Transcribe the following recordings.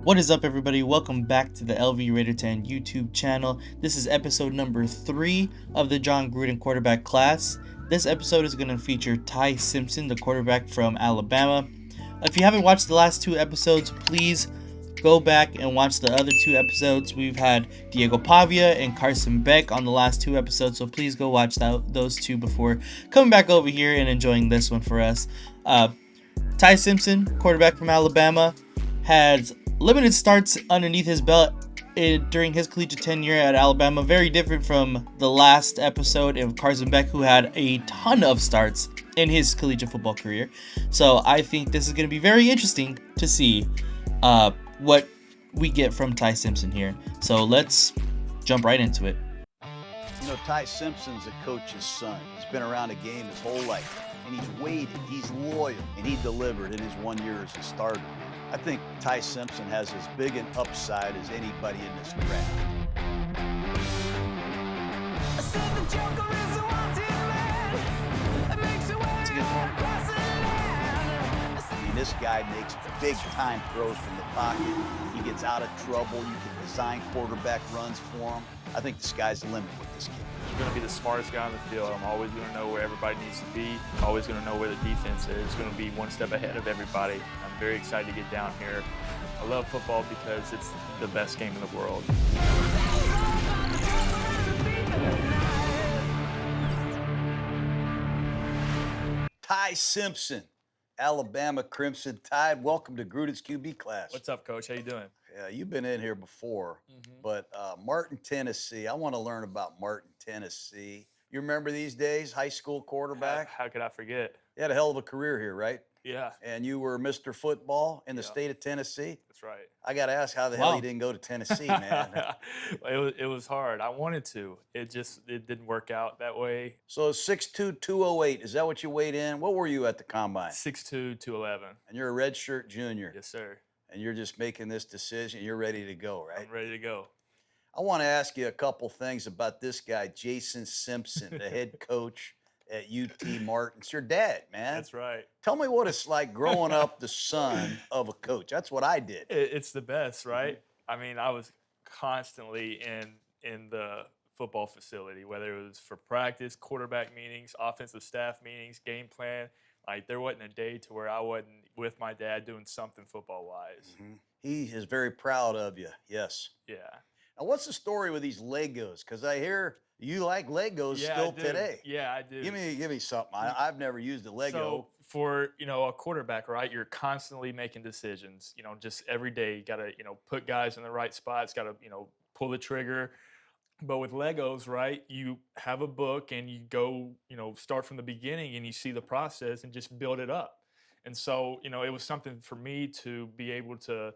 What is up, everybody? Welcome back to the LV Raider 10 YouTube channel. This is episode number 3 of the John Gruden quarterback class. This episode is going to feature Ty Simpson, the quarterback from Alabama. If you haven't watched the last 2 episodes, please go back and watch the other 2 episodes. We've had Diego Pavia and Carson Beck on the last 2 episodes, so please go watch those 2 before coming back over here and enjoying this one for us. Ty Simpson, quarterback from Alabama, had limited starts underneath his belt during his collegiate tenure at Alabama. Very different from the last episode of Carson Beck, who had a ton of starts in his collegiate football career. So I think this is going to be very interesting to see what we get from Ty Simpson here. So let's jump right into it. You know, Ty Simpson's a coach's son. He's been around the game his whole life, and he's waited, he's loyal, and he delivered in his 1 year as a starter. I think Ty Simpson has as big an upside as anybody in this draft. That's a good point. I mean, this guy makes big-time throws from the pocket. He gets out of trouble. You can design quarterback runs for him. I think the sky's the limit with this kid. I'm going to be the smartest guy on the field. I'm always going to know where everybody needs to be. I'm always going to know where the defense is. Going to be one step ahead of everybody. I'm very excited to get down here. I love football because it's the best game in the world. Ty Simpson, Alabama Crimson Tide. Welcome to Gruden's QB class. What's up, Coach? How you doing? Yeah, you've been in here before, but Martin, Tennessee. I want to learn about Martin, Tennessee. You remember these days, high school quarterback? How could I forget? You had a hell of a career here, right? Yeah, And you were Mr. Football in the Yeah. state of Tennessee. that's right. I got to ask how the hell Wow. you didn't go to Tennessee, man. It was hard. I wanted to. It didn't work out that way. So 6'2", 208, is that what you weighed in? What were you at the combine? 6'2", 211. And you're a redshirt junior, Yes, sir. and you're just making this decision. You're ready to go, right? I'm ready to go. I want to ask you a couple things about this guy, Jason Simpson, the head coach at UT Martin. It's your dad, man. That's right. Tell me what it's like growing up the son of a coach. That's what I did. It's the best, right? I mean, I was constantly in the football facility, whether it was for practice, quarterback meetings, offensive staff meetings, game plan. Like, there wasn't a day to where I wasn't with my dad doing something football-wise. He is very proud of you. Yes. Yeah. Now, what's the story with these Legos? Because I hear you like Legos Yeah, still I do. today. Yeah, I do. Give me something. I've never used a Lego. So for a quarterback, right? You're constantly making decisions. Just every day, you gotta put guys in the right spots. Gotta pull the trigger. But with Legos, right? You have a book and you go start from the beginning and you see the process and just build it up. And so it was something for me to be able to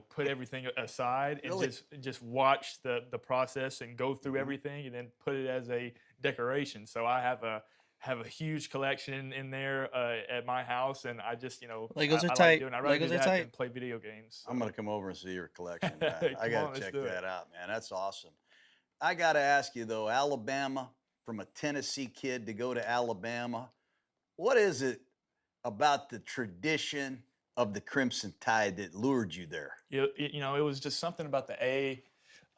put everything aside and Really? just watch the process and go through everything and then put it as a decoration. So I have a huge collection in there at my house, and I just Legos are I tight. like doing. I'd rather Legos do are that tight. than play video games. I'm gonna come over and see your collection. I Come on, gotta let's check do it. that out, man. That's awesome. I gotta ask you though, Alabama, from a Tennessee kid to go to Alabama, what is it about the tradition of the Crimson Tide that lured you there? It was just something about Coach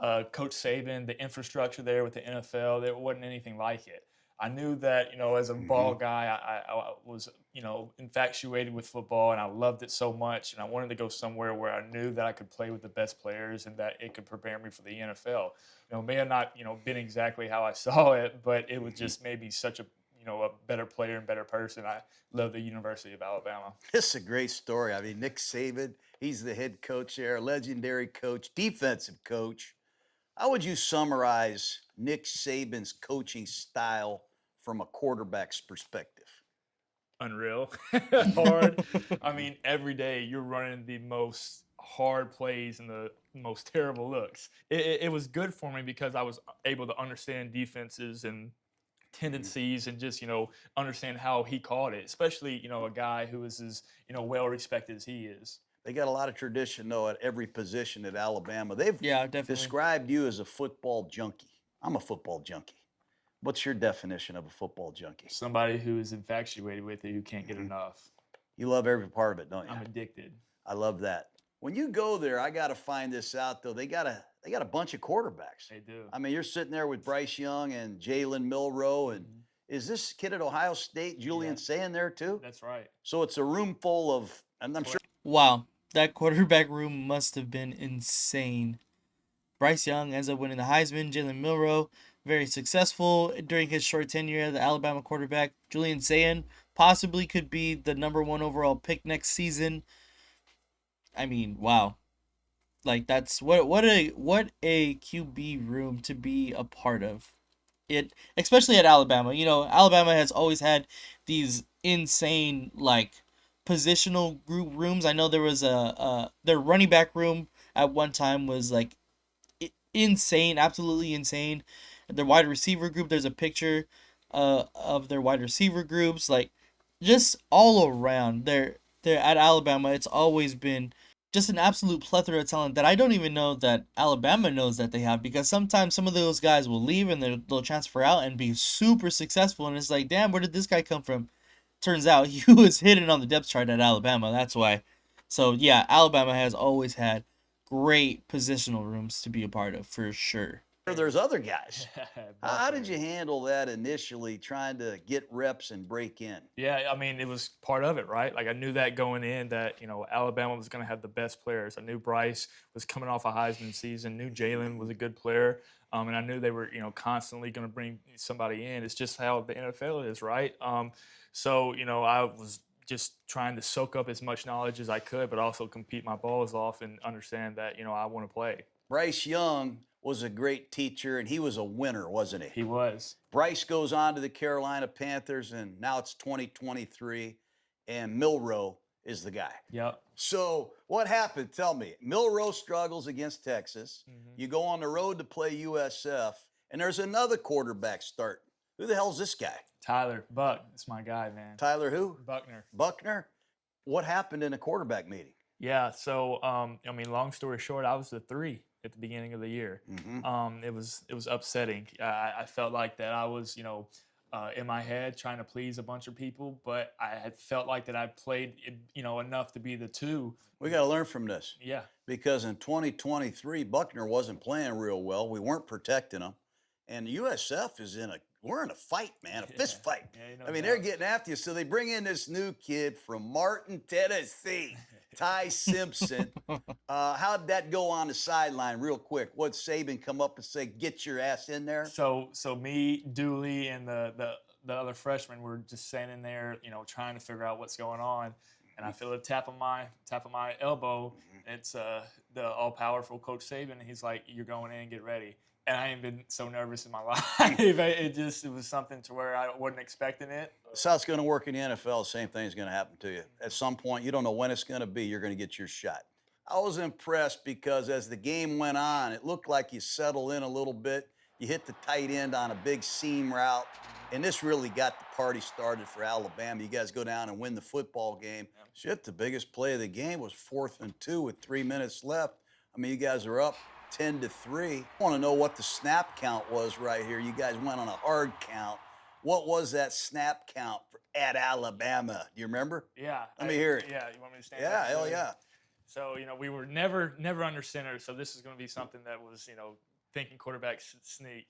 Saban, the infrastructure there with the NFL. There wasn't anything like it. I knew that, as a ball guy, I was, infatuated with football and I loved it so much. And I wanted to go somewhere where I knew that I could play with the best players and that it could prepare me for the NFL. It may have not, been exactly how I saw it, but it was just made me such a better player and better person. I love the University of Alabama. This is a great story. I mean, Nick Saban, he's the head coach there, legendary coach, defensive coach. How would you summarize Nick Saban's coaching style from a quarterback's perspective? Unreal. Hard. I mean, every day you're running the most hard plays and the most terrible looks. It was good for me because I was able to understand defenses and tendencies and just understand how he called it, especially a guy who is as well respected as he is. They got a lot of tradition, though, at every position at Alabama. They've Yeah, definitely. described you as a football junkie. I'm a football junkie. What's your definition of a football junkie? Somebody who is infatuated with it, who can't get enough. You love every part of it, don't you? I'm addicted. I love that. When you go there, I got to find this out though. They got a bunch of quarterbacks. They do. I mean, you're sitting there with Bryce Young and Jalen Milrow, and Mhm. is this kid at Ohio State, Julian Yeah, Saying there too? that's right. So it's a room full of, and I'm sure Correct. Wow, that quarterback room must have been insane. Bryce Young ends up winning the Heisman. Jalen Milrow, very successful during his short tenure as the Alabama quarterback. Julian Sayin possibly could be the #1 overall pick next season. I mean, wow. Like that's what a QB room to be a part of. It especially at Alabama. You know, Alabama has always had these insane like positional group rooms. I know there was a their running back room at one time was like insane, absolutely insane. Their wide receiver group, there's a picture of their wide receiver groups, like just all around. They're at Alabama. It's always been just an absolute plethora of talent that I don't even know that Alabama knows that they have, because sometimes some of those guys will leave and they'll transfer out and be super successful, and it's like, damn, where did this guy come from? Turns out he was hidden on the depth chart at Alabama. That's why. So yeah, Alabama has always had great positional rooms to be a part of for sure. there's other guys. How did Buffalo. you handle that initially, trying to get reps and break in? Yeah, I mean, it was part of it, right? Like I knew that going in that, Alabama was going to have the best players. I knew Bryce was coming off a Heisman season, knew Jalen was a good player, and I knew they were, constantly going to bring somebody in. It's just how the NFL is, right? So, I was just trying to soak up as much knowledge as I could, but also compete my balls off and understand that, I want to play. Bryce Young was a great teacher, and he was a winner, wasn't he? He was. Bryce goes on to the Carolina Panthers, and now it's 2023, and Milrow is the guy. Yep. So what happened? Tell me. Milrow struggles against Texas. Mhm. You go on the road to play USF, and there's another quarterback starting. Who the hell's this guy? Tyler Buck, that's my guy, man. Tyler who? Buckner. Buckner? What happened in a quarterback meeting? Yeah. So, long story short, I was the 3 at the beginning of the year. Mm-hmm. It was upsetting. I felt like that I was, in my head trying to please a bunch of people, but I had felt like that I played, enough to be the 2. We got to learn from this. Yeah. Because in 2023, Buckner wasn't playing real well. We weren't protecting him. And USF is we're in a fight, man, a fist fight. Yeah, I mean, they're getting after you. So they bring in this new kid from Martin, Tennessee, Ty Simpson. How'd that go on the sideline real quick? What Saban come up and say, get your ass in there? So me, Dooley, and the other freshmen were just standing there, trying to figure out what's going on. And I feel a tap on my elbow. It's the all powerful Coach Saban. And he's like, "You're going in, get ready." And I ain't been so nervous in my life. It was something to where I wasn't expecting it. That's how it's going to work in the NFL. The same thing is going to happen to you. At some point, you don't know when it's going to be. You're going to get your shot. I was impressed because as the game went on, it looked like you settled in a little bit. You hit the tight end on a big seam route, and this really got the party started for Alabama. You guys go down and win the football game. Shit, the biggest play of the game was 4th and 2 with 3 minutes left. I mean, you guys are up 10-3. I want to know what the snap count was right here. You guys went on a hard count. What was that snap count at Alabama? Do you remember? Yeah. Let me hear it. Yeah, you want me to stand Yeah, up? hell yeah. So, we were never under center. So this is going to be something that was, thinking quarterback sneak.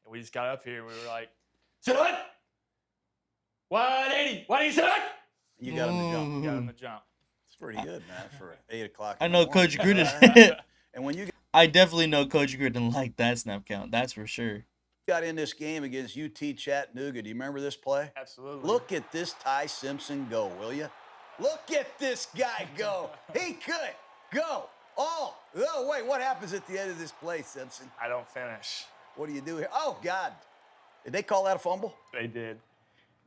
And we just got up here and we were like, sit on 180. 180, sit on. You got him to jump. Got him to jump. It's pretty good, man, for 8 o'clock. I know Coach Gruden. And when you I definitely know Coach Gruden liked that snap count. That's for sure. got in this game against UT Chattanooga, do you remember this play? Absolutely. Look at this Ty Simpson go, will you? Look at this guy go. He could go. Oh, wait, what happens at the end of this play, Simpson? I don't finish. What do you do here? Oh, God. Did they call that a fumble? They did.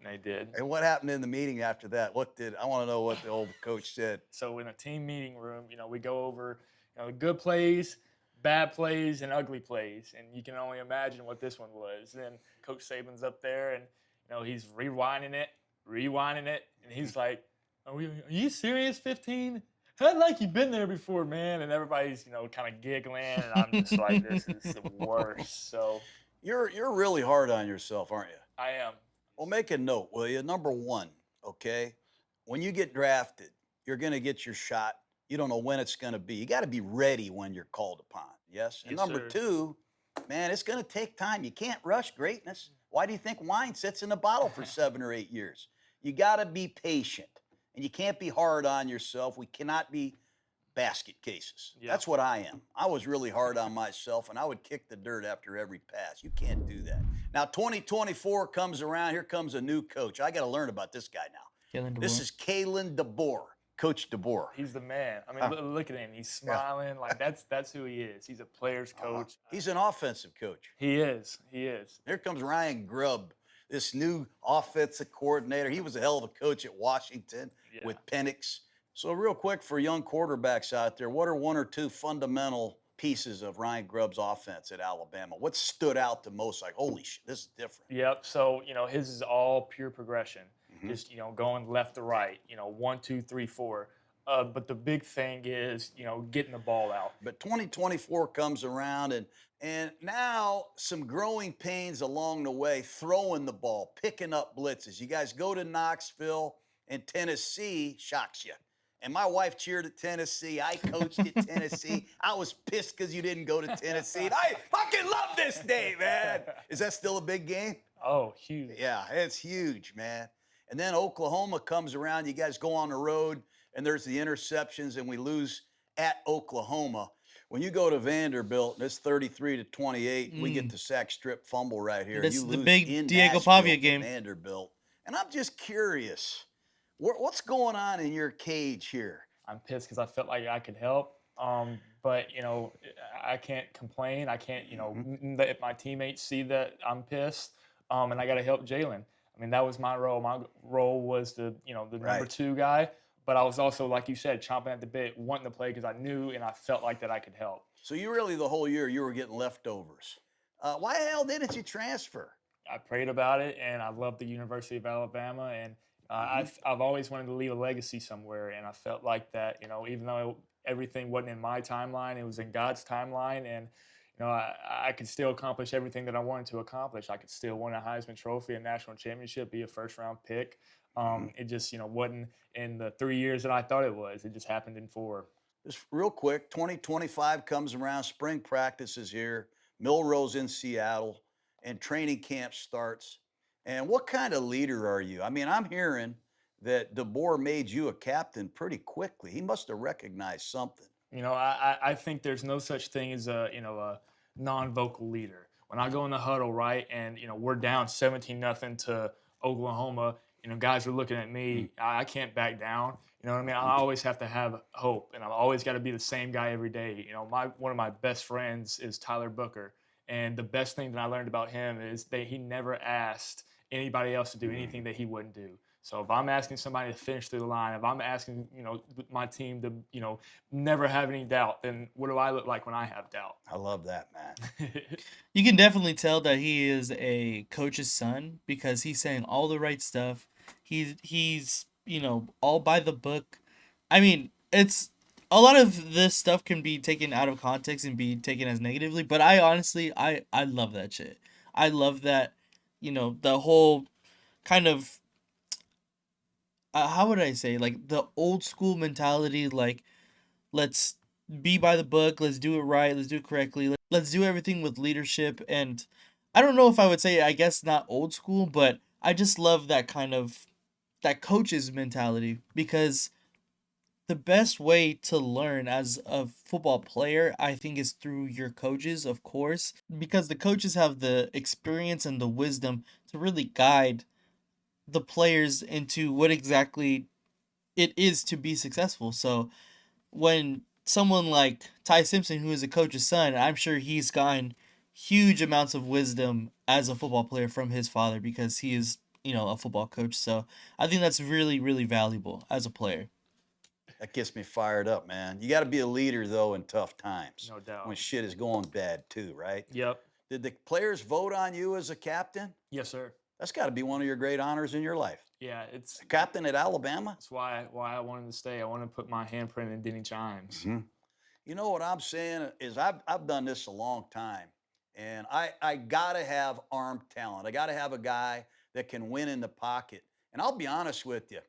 And what happened in the meeting after that? I want to know what the old coach said. So in a team meeting room, we go over, good plays, bad plays, and ugly plays. And you can only imagine what this one was. Then Coach Saban's up there and, he's rewinding it. And he's like, are you serious, 15? I'd like you've been there before, man. And everybody's, kind of giggling. And I'm just like, this is the worst. So You're really hard on yourself, aren't you? I am. Well, make a note, will you? Number 1, okay? When you get drafted, you're going to get your shot. You don't know when it's going to be. You got to be ready when you're called upon. Yes. And Yes, number sir. two, man, it's going to take time. You can't rush greatness. Why do you think wine sits in a bottle for 7 or 8 years? You got to be patient, and you can't be hard on yourself. We cannot be basket cases. Yep. That's what I am. I was really hard on myself, and I would kick the dirt after every pass. You can't do that. Now, 2024 comes around. Here comes a new coach. I got to learn about this guy now. Kalen This DeBoer. is Kalen DeBoer, Coach DeBoer. He's the man. I mean, Huh. look at him. He's Yeah. smiling. Like that's who he is. He's a player's coach. He's an offensive coach. He is. He is. Here comes Ryan Grubb, this new offensive coordinator. He was a hell of a coach at Washington Yeah. with Penix. So, real quick for young quarterbacks out there, what are one or two fundamental pieces of Ryan Grubb's offense at Alabama? What stood out the most? Like, holy shit, this is different. Yep. So, his is all pure progression. Mhm. Just, going left to right, 1, 2, 3, 4. But the big thing is, getting the ball out. But 2024 comes around, and now some growing pains along the way, throwing the ball, picking up blitzes. You guys go to Knoxville, and Tennessee shocks you. And my wife cheered at Tennessee. I coached at Tennessee. I was pissed because you didn't go to Tennessee. And I fucking love this day, man. Is that still a big game? Oh, huge. Yeah, it's huge, man. And then Oklahoma comes around. You guys go on the road, and there's the interceptions, and we lose at Oklahoma. When you go to Vanderbilt, and it's 33-28. We get the sack strip fumble right here. That's You the lose big in Diego Nashville Pavia to game. Vanderbilt. And I'm just curious, what's going on in your cage here? I'm pissed because I felt like I could help. But I can't complain. I can't, let my teammates see that I'm pissed. And I got to help Jalen. I mean, that was my role. My role was the number Right. 2 guy. But I was also, like you said, chomping at the bit, wanting to play because I knew and I felt like that I could help. So you really, the whole year, you were getting leftovers. Why the hell didn't you transfer? I prayed about it, and I love the University of Alabama, and I've always wanted to leave a legacy somewhere, and I felt like that, even though everything wasn't in my timeline, it was in God's timeline, and I could still accomplish everything that I wanted to accomplish. I could still win a Heisman Trophy, a national championship, be a first-round pick. It just wasn't in the 3 years that I thought it was. It just happened in 4. Just real quick, 2025 comes around, spring practice is here, Milrose in Seattle, and training camp starts. And what kind of leader are you? I mean, I'm hearing that DeBoer made you a captain pretty quickly. He must have recognized something. I think there's no such thing as a non-vocal leader. When I go in the huddle, right, and we're down 17-0 to Oklahoma, guys are looking at me. I can't back down. You know what I mean? I always have to have hope, and I've always got to be the same guy every day. One of my best friends is Tyler Booker, and the best thing that I learned about him is that he never asked anybody else to do anything that he wouldn't do. So if I'm asking somebody to finish through the line, if I'm asking, my team to, never have any doubt, then what do I look like when I have doubt? I love that, man. You can definitely tell that he is a coach's son because he's saying all the right stuff. He's all by the book. I mean, it's a lot of this stuff can be taken out of context and be taken as negatively, but I honestly I love that shit. I love that, the whole kind of how would I say, like the old school mentality, like let's be by the book, let's do it right, let's do it correctly, let's do everything with leadership. And I don't know if I would say, I guess not old school, but I just love that kind of that coach's mentality, because the best way to learn as a football player, I think, is through your coaches, of course, because the coaches have the experience and the wisdom to really guide the players into what exactly it is to be successful. So when someone like Ty Simpson, who is a coach's son, I'm sure he's gotten huge amounts of wisdom as a football player from his father because he is, a football coach. So I think that's really, really valuable as a player. That gets me fired up, man. You got to be a leader, though, in tough times. No doubt. When shit is going bad, too, right? Yep. Did the players vote on you as a captain? Yes, sir. That's got to be one of your great honors in your life. Yeah, it's Captain at Alabama? That's why I wanted to stay. I wanted to put my handprint in Denny Chimes. Mm-hmm. You know what I'm saying is I've done this a long time, and I got to have arm talent. I got to have a guy that can win in the pocket. And I'll be honest with you,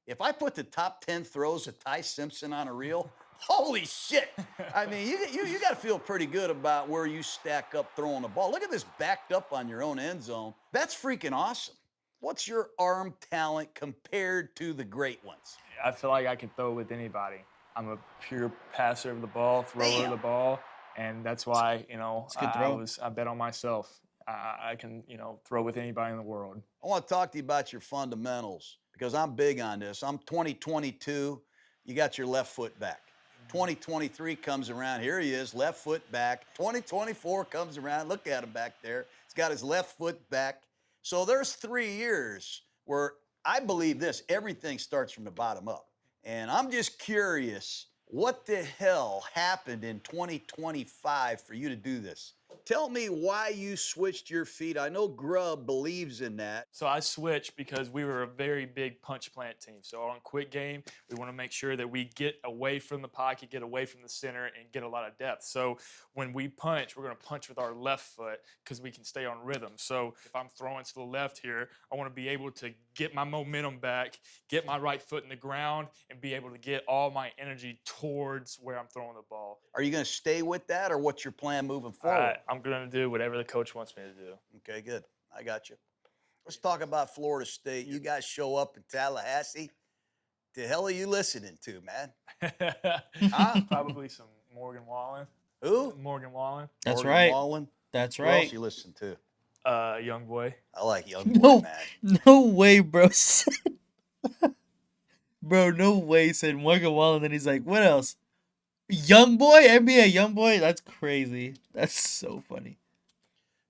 if I put the top 10 throws of Ty Simpson on a reel, Holy shit. I mean, you got to feel pretty good about where you stack up throwing the ball. Look at this backed up on your own end zone. That's freaking awesome. What's your arm talent compared to the great ones? I feel like I can throw with anybody. I'm a pure passer of the ball, thrower of the ball, and that's why, It's a good throw. I bet on myself. I can, throw with anybody in the world. I want to talk to you about your fundamentals because I'm big on this. I'm 2022. You got your left foot back. 2023 comes around. Here he is, left foot back. 2024 comes around. Look at him back there. He's got his left foot back. So there's 3 years where I believe this, everything starts from the bottom up. And I'm just curious, what the hell happened in 2025 for you to do this? Tell me why you switched your feet. I know Grubb believes in that. So I switched because we were a very big punch plant team. So on quick game, we want to make sure that we get away from the pocket, get away from the center, and get a lot of depth. So when we punch, we're going to punch with our left foot because we can stay on rhythm. So if I'm throwing to the left here, I want to be able to get my momentum back, get my right foot in the ground, and be able to get all my energy towards where I'm throwing the ball. Are you going to stay with that, or what's your plan moving forward? I'm going to do whatever the coach wants me to do. Okay, good. I got you. Let's talk about Florida State. You guys show up in Tallahassee. The hell are you listening to, man? Huh? Probably some Morgan Wallen. Who? Morgan Wallen. That's Morgan right. Wallen. That's Who right. else you listen to? Young boy. I like Young Boy, man. No way, bro. Bro, no way, said Morgan Wallen. Then he's like, what else? Young boy? NBA young boy? That's crazy. That's so funny.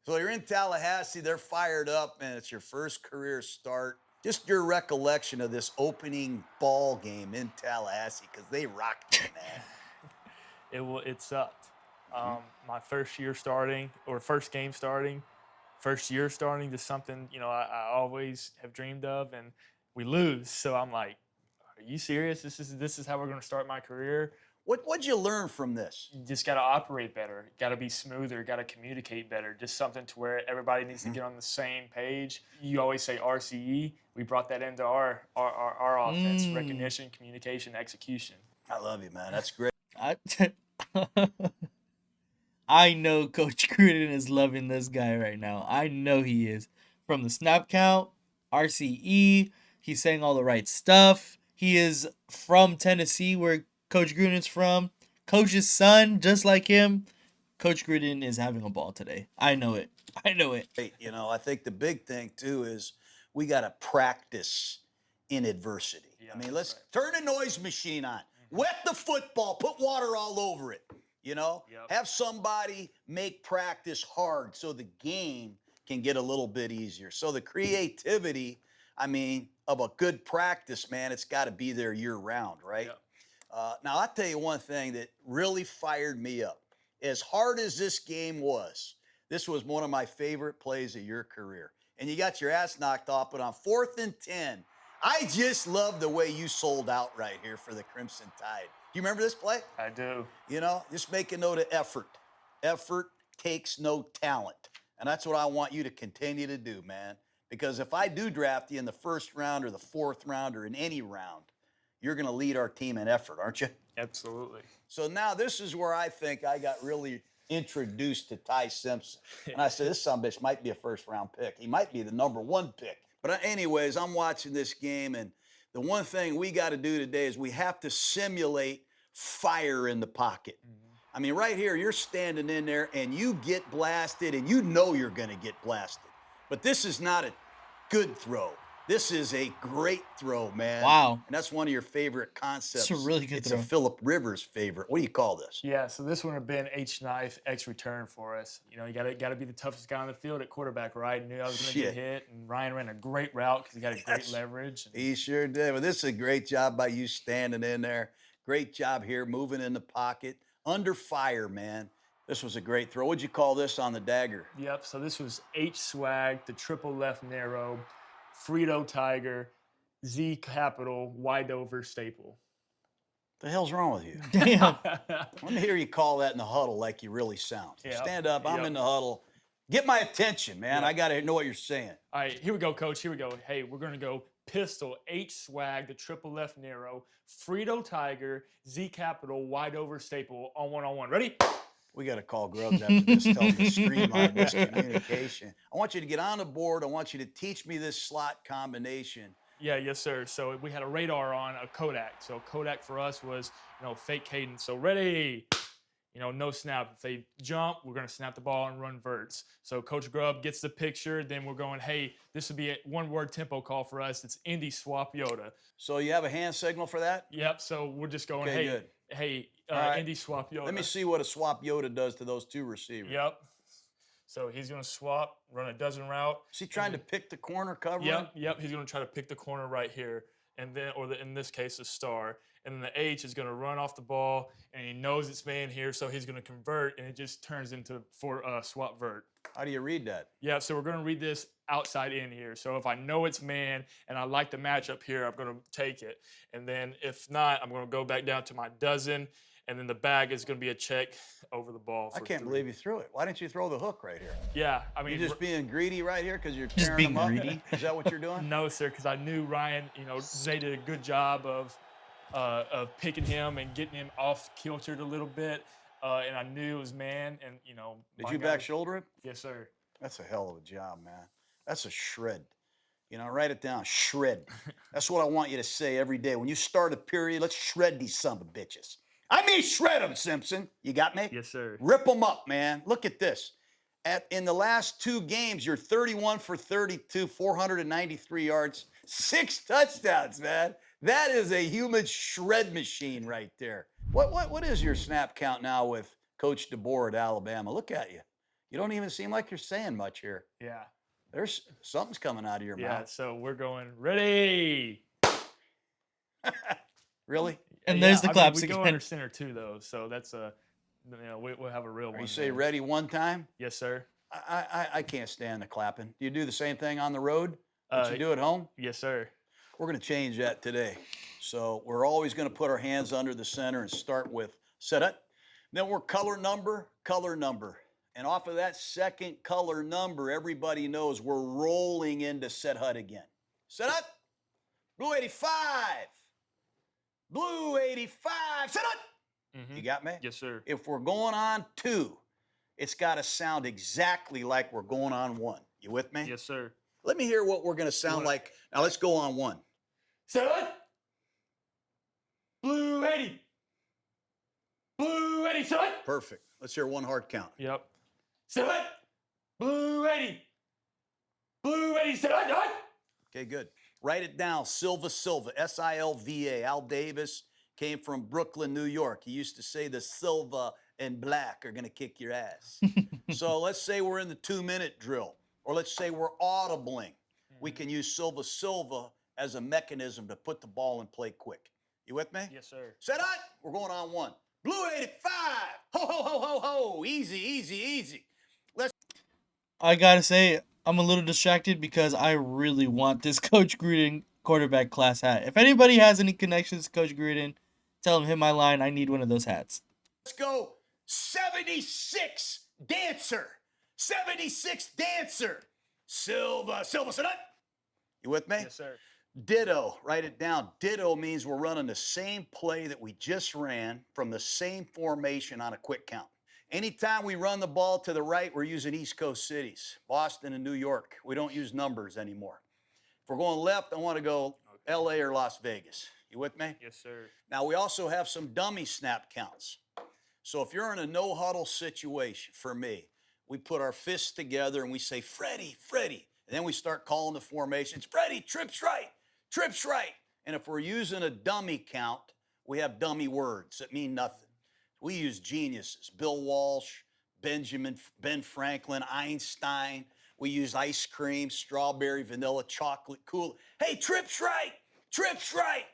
So you're in Tallahassee. They're fired up, and it's your first career start. Just your recollection of this opening ball game in Tallahassee, because they rocked you, man. It sucked. My first year starting, or first game starting, first year starting, just something, I always have dreamed of, and we lose. So I'm like, are you serious? This is how we're going to start my career? What'd you learn from this? You just got to operate better. Got to be smoother. Got to communicate better. Just something to where everybody needs to get on the same page. You always say RCE. We brought that into our offense: recognition, communication, execution. I love you, man. That's great. I know Coach Gruden is loving this guy right now. I know he is. From the snap count, RCE, he's saying all the right stuff. He is from Tennessee, where Coach Gruden's from. Coach's son, just like him. Coach Gruden is having a ball today. I know it. I know it. I think the big thing, too, is we got to practice in adversity. Yeah, I mean, let's turn the noise machine on. Wet the football. Put water all over it. Have somebody make practice hard so the game can get a little bit easier. So the creativity, of a good practice, man, it's got to be there year round, right? Yeah. Now, I'll tell you one thing that really fired me up. As hard as this game was, this was one of my favorite plays of your career. And you got your ass knocked off, but on 4th and 10, I just love the way you sold out right here for the Crimson Tide. Do you remember this play? I do. Just make a note of effort. Effort takes no talent. And that's what I want you to continue to do, man. Because if I do draft you in the 1st round or the 4th round or in any round, you're going to lead our team in effort, aren't you? Absolutely. So now this is where I think I got really introduced to Ty Simpson. And I said, this sumbitch might be a 1st-round pick. He might be the number 1 pick. But anyways, I'm watching this game, and the one thing we got to do today is we have to simulate fire in the pocket. Right here, you're standing in there, and you get blasted, and you know you're going to get blasted. But this is not a good throw. This is a great throw, man. Wow. And that's one of your favorite concepts. It's a really good throw. It's a Phillip Rivers favorite. What do you call this? Yeah, so this would have been H-knife, X return for us. You got to be the toughest guy on the field at quarterback, right? Knew I was going to get hit, and Ryan ran a great route because he got a great leverage. He sure did. But this is a great job by you standing in there. Great job here, moving in the pocket. Under fire, man. This was a great throw. What'd you call this on the dagger? Yep, so this was H-swag, the triple left narrow, Frito Tiger, Z capital, wide over staple. The hell's wrong with you? Damn. Let me hear you call that in the huddle like you really sound. Yep. Stand up. I'm in the huddle. Get my attention, man. Yep. I got to know what you're saying. All right, here we go, Coach. Here we go. Hey, we're going to go pistol, H swag, the triple left narrow, Frito Tiger, Z capital, wide over staple on one. Ready? We got to call Grubs after this, tell him to streamline this communication. I want you to get on the board. I want you to teach me this slot combination. Yeah, yes, sir. So we had a radar on a Kodak. So Kodak for us was, fake cadence. So ready, no snap. If they jump, we're going to snap the ball and run verts. So Coach Grubb gets the picture. Then we're going, hey, this would be a one-word tempo call for us. It's Indy Swap Yoda. So you have a hand signal for that? Yep. So we're just going, Okay, good. Right. Indy Swap Yoda. Let me see what a swap Yoda does to those two receivers. Yep. So he's going to swap, run a dozen route. Is he trying to pick the corner cover? Yep. He's going to try to pick the corner right here. And then, in this case, the star. And then the H is going to run off the ball, and he knows it's man here, so he's going to convert, and it just turns into swap vert. How do you read that? Yeah, so we're going to read this outside in here. So if I know it's man and I like the matchup here, I'm going to take it. And then if not, I'm going to go back down to my dozen, and then the bag is going to be a check over the ball. I can't believe you threw it. Why didn't you throw the hook right here? Yeah, I mean, you're just being greedy right here because you're just tearing being them up? greedy. Is that what you're doing? No, sir, because I knew Ryan, Zay did a good job of picking him and getting him off kiltered a little bit, and I knew it was man, and Did you back shoulder it? Yes, sir. That's a hell of a job, man. That's a shred. Write it down. Shred. That's what I want you to say every day. When you start a period, let's shred these son of bitches. I mean, shred them, Simpson. You got me? Yes, sir. Rip them up, man. Look at this. In the last 2 games, you're 31 for 32, 493 yards, 6 touchdowns, man. That is a human shred machine right there. What is your snap count now with Coach DeBoer at Alabama? Look at you. You don't even seem like you're saying much here. Yeah. There's something's coming out of your mouth. Yeah, so we're going, ready. Really? And there's the claps we again. go under center too, though, so that's we'll have a real one. You say there. ready one time? Yes, sir. I can't stand the clapping. Do you do the same thing on the road that you do at home? Yes, sir. We're going to change that today. So we're always going to put our hands under the center and start with set it. Then we're color number. And off of that second color number, everybody knows we're rolling into set hut again. Set hut. Blue 85. Blue 85. Set hut. Mm-hmm. You got me? Yes, sir. If we're going on 2, it's got to sound exactly like we're going on 1. You with me? Yes, sir. Let me hear what we're going to sound like. Now let's go on 1. Set hut. Blue 80. Blue 80. Set hut. Perfect. Let's hear 1 hard count. Yep. Set hut. Blue 80. Blue 80. Set hut. Okay, good. Write it down. Silva, S-I-L-V-A. Al Davis came from Brooklyn, New York. He used to say the Silva and black are going to kick your ass. So let's say we're in the 2-minute drill, or let's say we're audibling. We can use Silva as a mechanism to put the ball in play quick. You with me? Yes, sir. Set up. We're going on 1. Blue 85. Ho, ho, ho, ho, ho. Easy. I gotta say, I'm a little distracted because I really want this Coach Gruden quarterback class hat. If anybody has any connections to Coach Gruden, tell him hit my line. I need one of those hats. Let's go. 76 dancer. 76 dancer. Silva, set up. You with me? Yes, sir. Ditto. Write it down. Ditto means we're running the same play that we just ran from the same formation on a quick count. Anytime we run the ball to the right, we're using East Coast cities, Boston and New York. We don't use numbers anymore. If we're going left, I want to go LA or Las Vegas. You with me? Yes, sir. Now, we also have some dummy snap counts. So if you're in a no-huddle situation, for me, we put our fists together and we say, Freddie. And then we start calling the formations. Freddie, trips right. And if we're using a dummy count, we have dummy words that mean nothing. We use geniuses, Bill Walsh, Ben Franklin, Einstein. We use ice cream, strawberry, vanilla, chocolate, cool. Hey, trips right.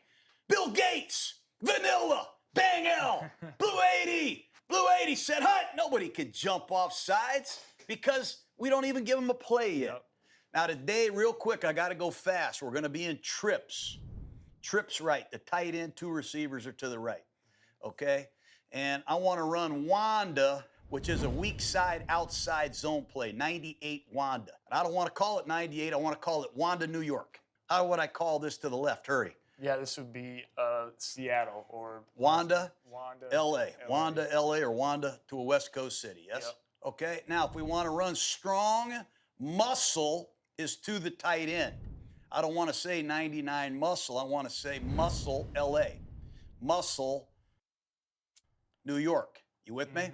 Bill Gates, vanilla, Bang L, Blue 80, set hut. Nobody can jump off sides because we don't even give them a play yet. Yep. Now today, real quick, I got to go fast. We're going to be in trips. Trips right. The tight end, 2 receivers are to the right. Okay? And I want to run Wanda, which is a weak side outside zone play, 98 Wanda. And I don't want to call it 98. I want to call it Wanda, New York. How would I call this to the left? Hurry. Yeah, this would be Seattle or Wanda, Wanda, LA. Wanda, LA, or Wanda to a West Coast city, yes? Yep. Okay, now if we want to run strong, muscle is to the tight end. I don't want to say 99 muscle. I want to say muscle, LA. Muscle, New York. You with me?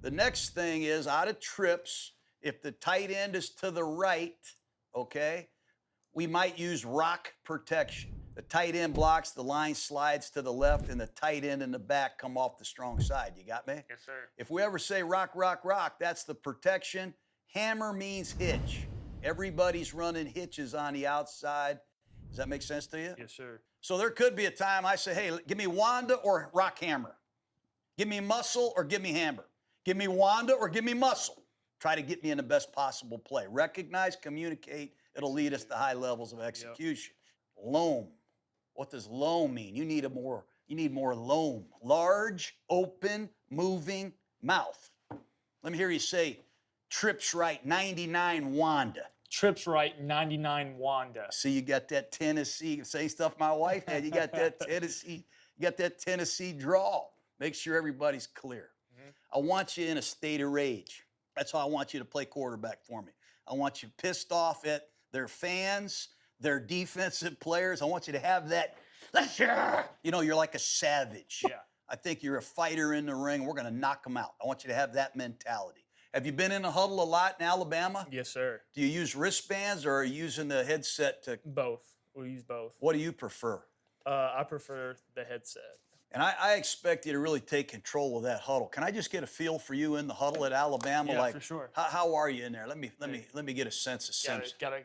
The next thing is out of trips, if the tight end is to the right, okay, we might use rock protection. The tight end blocks, the line slides to the left, and the tight end in the back come off the strong side. You got me? Yes, sir. If we ever say rock, rock, rock, that's the protection. Hammer means hitch. Everybody's running hitches on the outside. Does that make sense to you? Yes, sir. So there could be a time I say, hey, give me Wanda or rock hammer. Give me muscle or give me hammer. Give me Wanda or give me muscle. Try to get me in the best possible play. Recognize, communicate. It'll lead us to high levels of execution. Yep. Loam. What does loam mean? You need more loam. Large, open, moving mouth. Let me hear you say, trips right, 99 Wanda. Trips right, 99 Wanda. See, you got that Tennessee, same stuff my wife had. You got that Tennessee drawl. Make sure everybody's clear. I want you in a state of rage. That's how I want you to play quarterback for me. I want you pissed off at their fans, their defensive players. I want you to have that, you're like a savage. Yeah. I think you're a fighter in the ring. We're going to knock them out. I want you to have that mentality. Have you been in a huddle a lot in Alabama? Yes, sir. Do you use wristbands or are you using the headset to? Both. We use both. What do you prefer? I prefer the headset. And I expect you to really take control of that huddle. Can I just get a feel for you in the huddle at Alabama? Yeah, like, for sure. How are you in there? Let me get a sense of Simpson. Gotta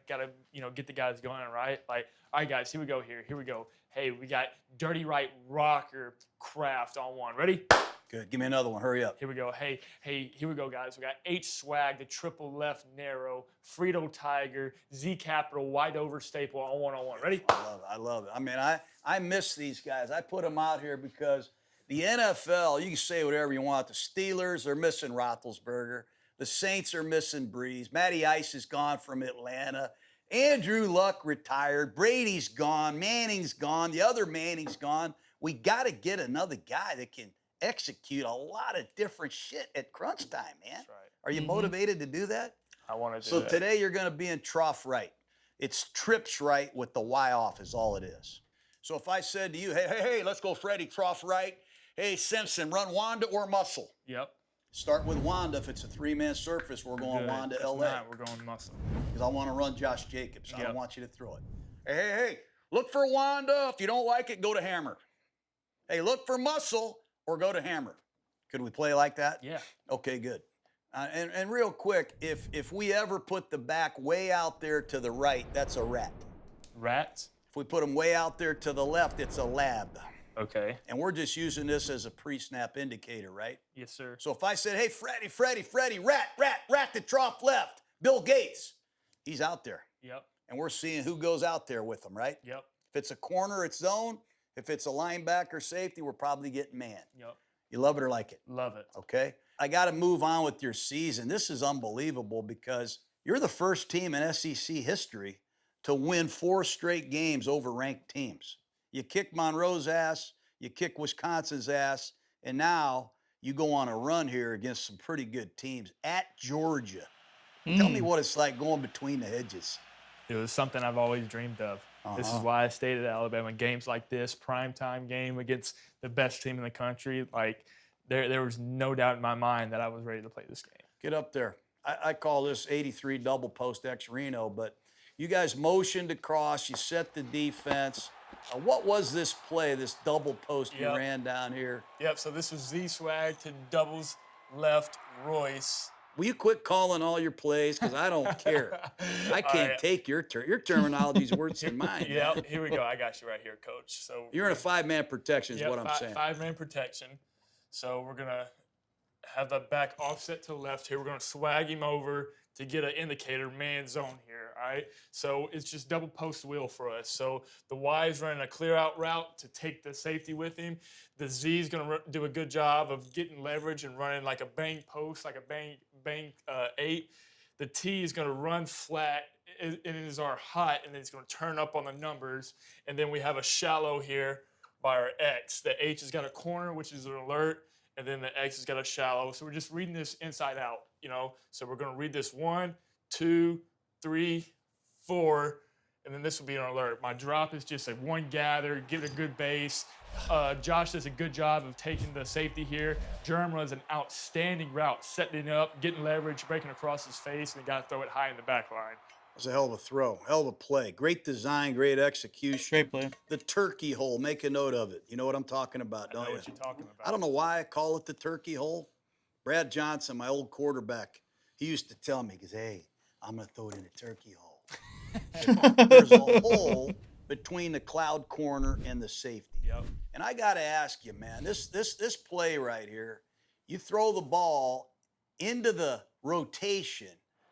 get the guys going, right? Like, all right, guys, here we go. Here we go. Hey, we got Dirty Right Rocker Craft on one. Ready? Good. Give me another one. Hurry up. Here we go. Hey, here we go, guys. We got H Swag, the triple left narrow, Frito Tiger, Z Capital, wide over staple on one. Ready? I love it. I mean, I miss these guys. I put them out here because the NFL, you can say whatever you want. The Steelers are missing Roethlisberger. The Saints are missing Breeze. Matty Ice is gone from Atlanta. Andrew Luck retired. Brady's gone. Manning's gone. The other Manning's gone. We got to get another guy that can execute a lot of different shit at crunch time, man. That's right. Are you motivated to do that? I want to do So that. today you're going to be in trough right. It's trips right with the Y off is all it is. So if I said to you, hey, let's go Freddie, trough right. Hey, Simpson, run Wanda or muscle. Yep. Start with Wanda. If it's a three-man surface, we're going Wanda, If LA. not, we're going muscle. Because I want to run Josh Jacobs. I Yep. don't want you to throw it. Hey, look for Wanda. If you don't like it, go to hammer. Hey, look for muscle or go to hammer. Could we play like that? Yeah. Okay, good. And real quick, if we ever put the back way out there to the right, that's a rat. Rat? If we put them way out there to the left, it's a lab. Okay. And we're just using this as a pre-snap indicator, right? Yes, sir. So if I said, hey, Freddie, rat to trough left, Bill Gates, he's out there. Yep. And we're seeing who goes out there with him, right? Yep. If it's a corner, it's zone. If it's a linebacker safety, we're probably getting man. Yep. You love it or like it? Love it. Okay. I got to move on with your season. This is unbelievable because you're the first team in SEC history to win 4 straight games over ranked teams. You kick Monroe's ass, you kick Wisconsin's ass, and now you go on a run here against some pretty good teams at Georgia. Tell me what it's like going between the hedges. It was something I've always dreamed of. This is why I stayed at Alabama. Games like this, primetime game against the best team in the country, like there was no doubt in my mind that I was ready to play this game. Get up there. I call this 83 double post X Reno, but you guys motioned across, you set the defense. What was this play, this double post you ran down here? Yep, so this was Z-Swag to doubles left Royce. Will you quit calling all your plays? Because I don't care. I can't take your terminology is worse than mine. Yep, here we go. I got you right here, Coach. So you're in a 5-man protection is what I'm saying. 5-man protection. So we're going to have the back offset to the left here. We're going to swag him over to get an indicator man zone here, all right? So it's just double post wheel for us. So the Y is running a clear out route to take the safety with him. The Z is going to do a good job of getting leverage and running like a bang post, like a bang 8. the T is going to run flat. It is our hot, and then it's going to turn up on the numbers. And then we have a shallow here by our X. The H has got a corner, which is an alert, and then the X has got a shallow. So we're just reading this inside out, So we're going to read this 1, 2, 3, 4, and then this will be an alert. My drop is just a one gather, give it a good base. Josh does a good job of taking the safety here. Jerm runs an outstanding route, setting it up, getting leverage, breaking across his face, and he got to throw it high in the back line. It was a hell of a throw, hell of a play. Great design, great execution. Great play. The turkey hole, make a note of it. You know what I'm talking about, don't you? I know what you're talking about. I don't know why I call it the turkey hole. Brad Johnson, my old quarterback, he used to tell me, because, hey, I'm going to throw it in the turkey hole. There's a hole between the cloud corner and the safety. Yep. And I got to ask you, man, this play right here, you throw the ball into the rotation.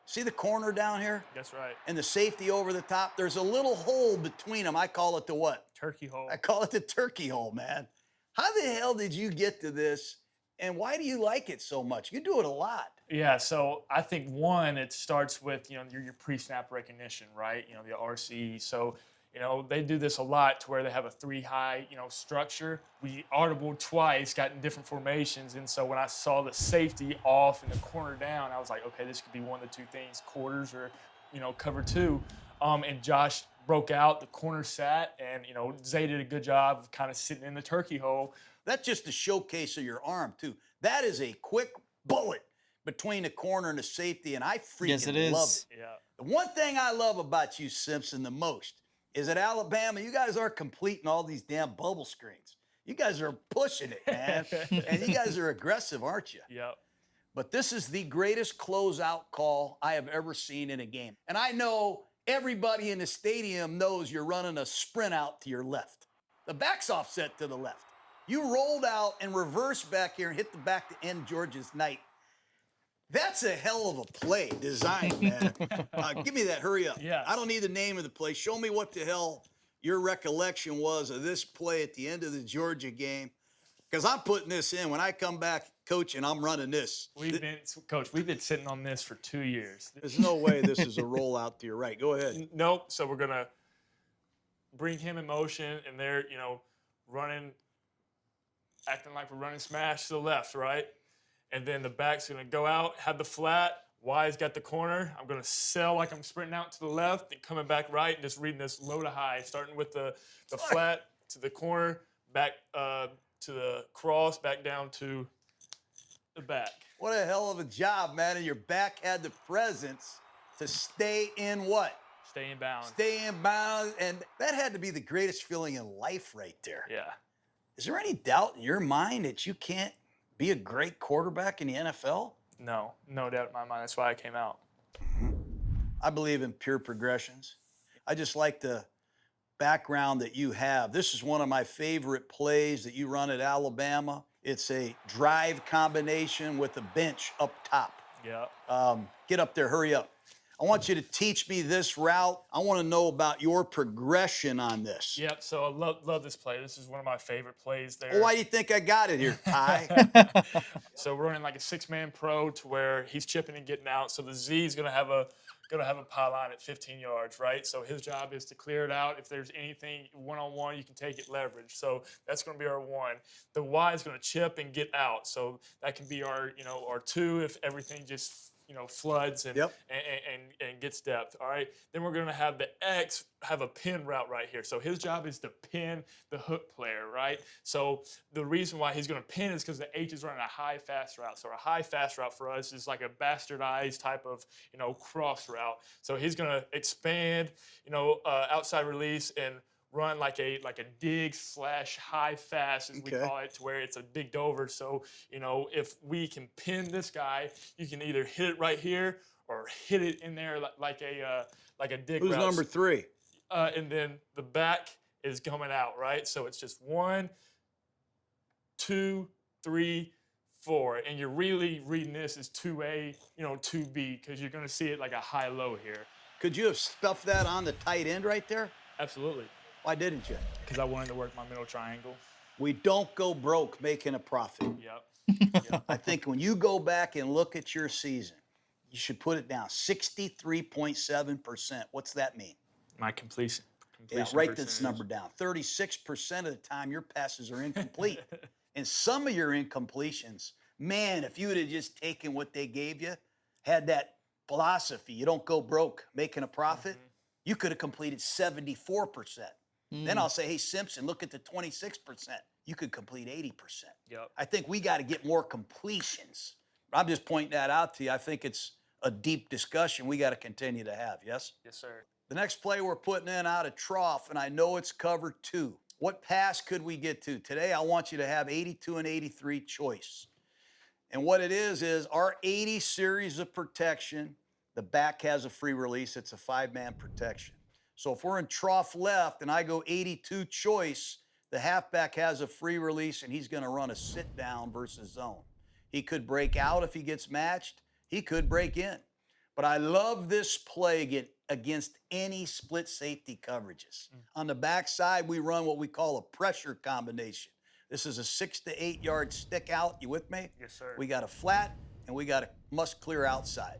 See the corner down here? That's right. And the safety over the top? There's a little hole between them. I call it the what? Turkey hole. I call it the turkey hole, man. How the hell did you get to this? And why do you like it so much? You do it a lot. Yeah, so I think one, it starts with your pre-snap recognition, right? The RC. So they do this a lot to where they have a 3-high structure. We audibled twice, got in different formations, and so when I saw the safety off and the corner down, I was like, okay, this could be one of the two things: quarters or cover 2. And Josh broke out, the corner sat, and Zay did a good job of kind of sitting in the turkey hole. That's just a showcase of your arm, too. That is a quick bullet between the corner and the safety, and I freaking love it. Yeah. The one thing I love about you, Simpson, the most is at Alabama, you guys are completing all these damn bubble screens. You guys are pushing it, man. And you guys are aggressive, aren't you? Yep. But this is the greatest closeout call I have ever seen in a game. And I know everybody in the stadium knows you're running a sprint out to your left. The back's offset to the left. You rolled out and reversed back here and hit the back to end George's night. That's a hell of a play design, man. Give me that. Hurry up. Yes. I don't need the name of the play. Show me what the hell your recollection was of this play at the end of the Georgia game. Because I'm putting this in. When I come back, Coach, and I'm running this. Coach, we've been sitting on this for 2 years. There's no way this is a rollout to your right. Go ahead. Nope. So we're going to bring him in motion, and they're, running, acting like we're running smash to the left, right? And then the back's going to go out, have the flat. Y's got the corner. I'm going to sell like I'm sprinting out to the left and coming back right and just reading this low to high, starting with the flat to the corner, back to the cross, back down to the back. What a hell of a job, man. And your back had the presence to stay in what? Stay in bounds. Stay in bounds. And that had to be the greatest feeling in life right there. Yeah. Is there any doubt in your mind that you can't be a great quarterback in the NFL? No doubt in my mind. That's why I came out. I believe in pure progressions. I just like the background that you have. This is one of my favorite plays that you run at Alabama. It's a drive combination with a bench up top. Yeah. Get up there, hurry up. I want you to teach me this route. I want to know about your progression on this. Yep, so I love this play. This is one of my favorite plays there. Well, why do you think I got it here, Ty? So we're running like a 6-man pro to where he's chipping and getting out. So the Z is going to have a pylon at 15 yards, right? So his job is to clear it out. If there's anything one-on-one, you can take it leverage. So that's going to be our 1. The Y is going to chip and get out. So that can be our 2 if everything just floods and gets depth. All right. Then we're going to have the X have a pin route right here. So his job is to pin the hook player, right? So the reason why he's going to pin is because the H is running a high fast route. So a high fast route for us is like a bastardized type of cross route. So he's going to expand outside release and run like a dig / high fast, as we call it, to where it's a digged over. So, if we can pin this guy, you can either hit it right here or hit it in there like a dig route. Who's number 3? And then the back is coming out, right? So it's just 1, 2, 3, 4. And you're really reading this as 2A, 2B, because you're going to see it like a high-low here. Could you have stuffed that on the tight end right there? Absolutely. Why didn't you? Because I wanted to work my middle triangle. We don't go broke making a profit. Yep. I think when you go back and look at your season, You should put it down. 63.7%. What's that mean? My completion Yeah, write this percentage. number down. 36% of the time your passes are incomplete. And some of your incompletions, man, if you would have just taken what they gave you, had that philosophy, you don't go broke making a profit, you could have completed 74%. Then I'll say, hey, Simpson, look at the 26%. You could complete 80%. Yep. I think we got to get more completions. I'm just pointing that out to you. I think it's a deep discussion we got to continue to have, yes? Yes, sir. The next play we're putting in out of trough, and I know it's cover 2. What pass could we get to? Today, I want you to have 82 and 83 choice. And what it is our 80 series of protection, the back has a free release. It's a 5-man protection. So if we're in trough left and I go 82 choice, the halfback has a free release and he's going to run a sit down versus zone. He could break out if he gets matched. He could break in. But I love this play against any split safety coverages. On the backside, we run what we call a pressure combination. This is a 6 to 8 yard stick out. You with me? Yes, sir. We got a flat and we got a must clear outside.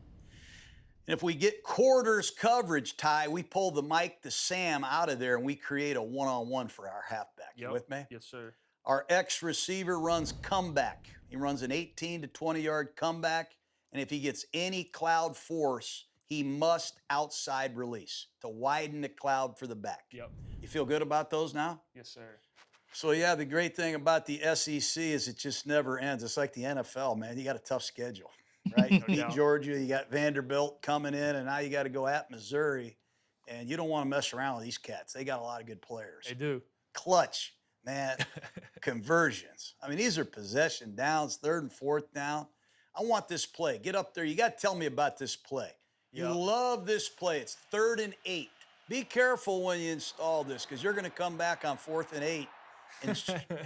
And if we get quarters coverage, Ty, we pull the Mike to Sam out of there and we create a one-on-one for our halfback. Yep. You with me? Yes, sir. Our X receiver runs comeback. He runs an 18 to 20 yard comeback. And if he gets any cloud force, he must outside release to widen the cloud for the back. Yep. You feel good about those now? Yes, sir. So, yeah, the great thing about the SEC is it just never ends. It's like the NFL, man. You got a tough schedule, right? You beat Georgia, you got Vanderbilt coming in, and now you got to go at Missouri. And you don't want to mess around with these cats. They got a lot of good players. They do. Clutch, man. Conversions. I mean, these are possession downs, 3rd and 4th down. I want this play. Get up there. You got to tell me about this play. You love this play. It's 3rd and 8. Be careful when you install this because you're going to come back on 4th and 8